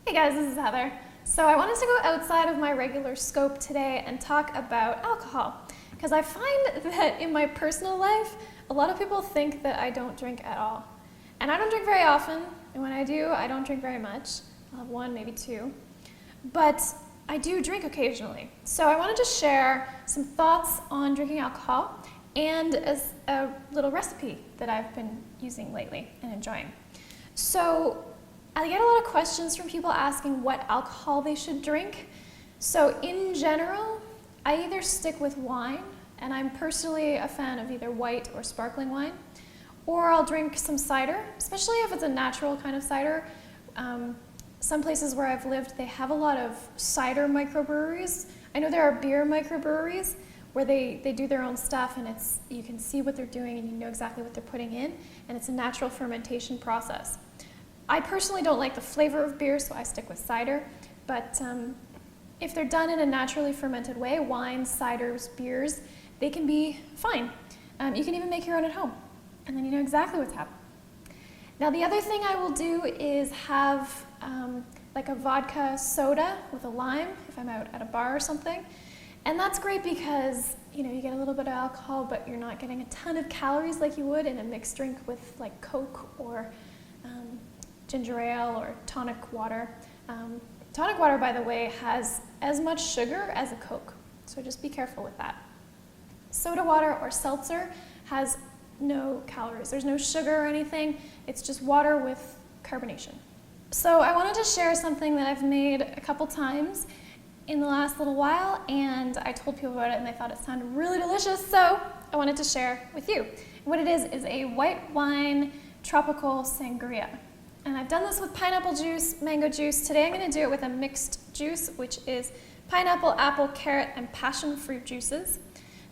Hey guys, this is Heather. So I wanted to go outside of my regular scope today and talk about alcohol, because I find that in my personal life, a lot of people think that I don't drink at all. And I don't drink very often, and when I do, I don't drink very much. I'll have one, maybe two. But I do drink occasionally. So I wanted to share some thoughts on drinking alcohol and as a little recipe that I've been using lately and enjoying. So I get a lot of questions from people asking what alcohol they should drink. So in general, I either stick with wine, and I'm personally a fan of either white or sparkling wine, or I'll drink some cider, especially if it's a natural kind of cider. Some places where I've lived, they have a lot of cider microbreweries. I know there are beer microbreweries where they do their own stuff, and you can see what they're doing and you know exactly what they're putting in, and it's a natural fermentation process. I personally don't like the flavor of beer, so I stick with cider, but if they're done in a naturally fermented way, wines, ciders, beers, they can be fine. You can even make your own at home, and then you know exactly what's happening. Now the other thing I will do is have like a vodka soda with a lime if I'm out at a bar or something. And that's great because you get a little bit of alcohol, but you're not getting a ton of calories like you would in a mixed drink with like Coke or ginger ale or tonic water. Tonic water, by the way, has as much sugar as a Coke, so just be careful with that. Soda water or seltzer has no calories. There's no sugar or anything. It's just water with carbonation. So I wanted to share something that I've made a couple times in the last little while, and I told people about it and they thought it sounded really delicious, so I wanted to share with you. What it is a white wine tropical sangria. And I've done this with pineapple juice, mango juice. Today I'm going to do it with a mixed juice, which is pineapple, apple, carrot, and passion fruit juices.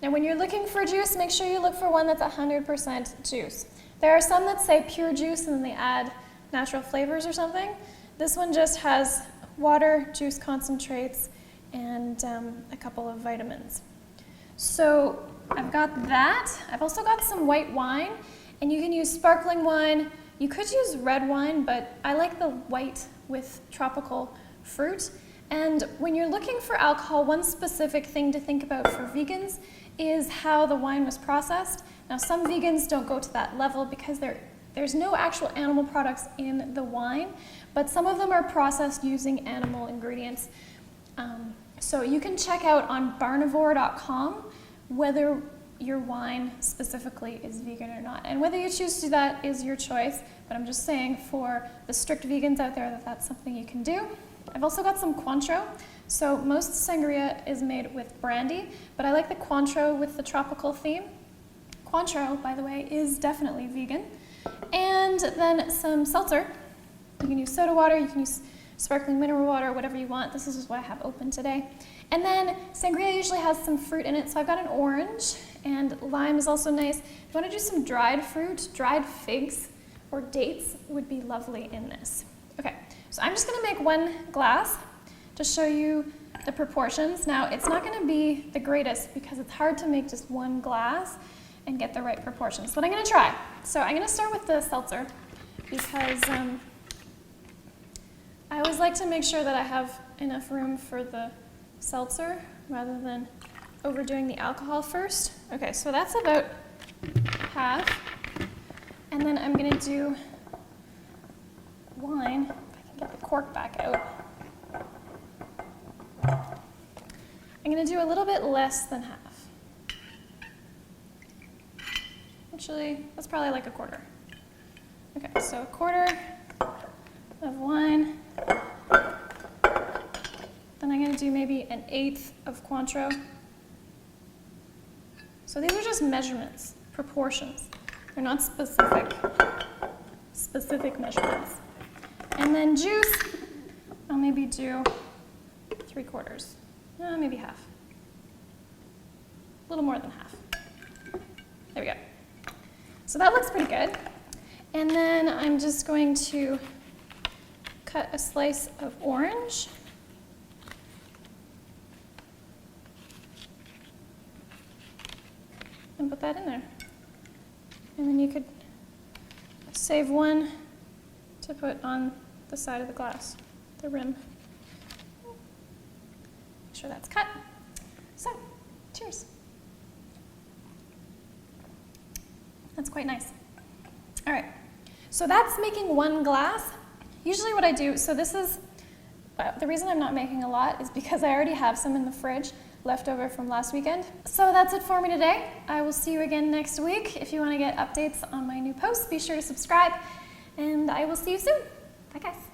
Now when you're looking for juice, make sure you look for one that's 100% juice. There are some that say pure juice and then they add natural flavors or something. This one just has water, juice concentrates, and a couple of vitamins. So I've got that. I've also got some white wine, and you can use sparkling wine. You could use red wine, but I like the white with tropical fruit. And when you're looking for alcohol, one specific thing to think about for vegans is how the wine was processed. Now, some vegans don't go to that level because there's no actual animal products in the wine, but some of them are processed using animal ingredients. So you can check out on barnivore.com whether your wine specifically is vegan or not. And whether you choose to do that is your choice, but I'm just saying for the strict vegans out there that that's something you can do. I've also got some cointreau. So most sangria is made with brandy, but I like the cointreau with the tropical theme. Cointreau, by the way, is definitely vegan. And then some seltzer. You can use soda water, you can use sparkling mineral water, whatever you want. This is just what I have open today. And then sangria usually has some fruit in it, so I've got an orange, and lime is also nice. If you want to do some dried fruit, dried figs or dates would be lovely in this. Okay, so I'm just going to make one glass to show you the proportions. Now, it's not going to be the greatest because it's hard to make just one glass and get the right proportions, but I'm going to try. So I'm going to start with the seltzer because I always like to make sure that I have enough room for the seltzer rather than overdoing the alcohol first. Okay, so that's about half. And then I'm going to do wine, if I can get the cork back out. I'm going to do a little bit less than half. Actually, that's probably like a quarter. Okay, so a quarter of wine. Then I'm going to do maybe an eighth of cointreau. So these are just measurements, proportions. They're not specific measurements. And then juice, I'll maybe do 3/4, maybe half. A little more than half. There we go. So that looks pretty good. And then I'm just going to cut a slice of orange. And put that in there. And then you could save one to put on the side of the glass. the rim. Make sure that's cut. So, cheers. That's quite nice. All right, so that's making 1 glass. Usually what I do, so this is, the reason I'm not making a lot is because I already have some in the fridge left over from last weekend. So that's it for me today. I will see you again next week. If you want to get updates on my new posts, be sure to subscribe, and I will see you soon. Bye guys.